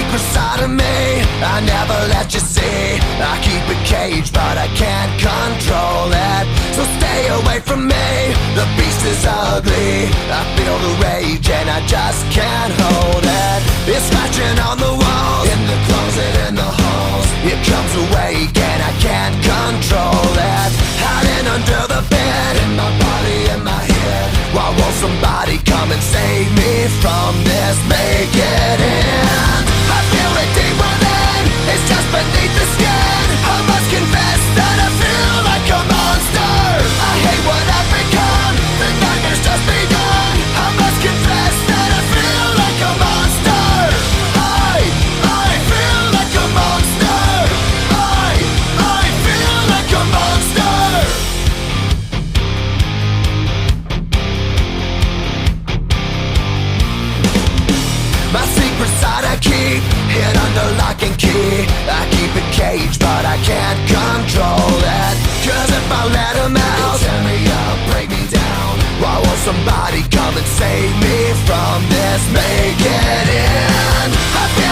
secret side of me I never let you see. I keep it caged but I can't control it. So stay away from me, the beast is ugly. I feel the rage and I just can't hold it. It's scratching on the walls, in the closet, in the halls. It comes awake and I can't control it. Hiding under the bed, in my body, in my head. Why won't somebody come and save me from this? Make it end. I feel it deep within, it's just beneath the skin. I must confess that I feel like a monster. I hate what I've become, the nightmare's just begun. I must confess that I feel like a monster. I feel like a monster. I feel like a monster. My secret side I keep hid under lock and key. I keep it caged but I can't control it. Cause if I let them out, they tear me up, break me down. Why won't somebody come and save me from this? Make it end. I feel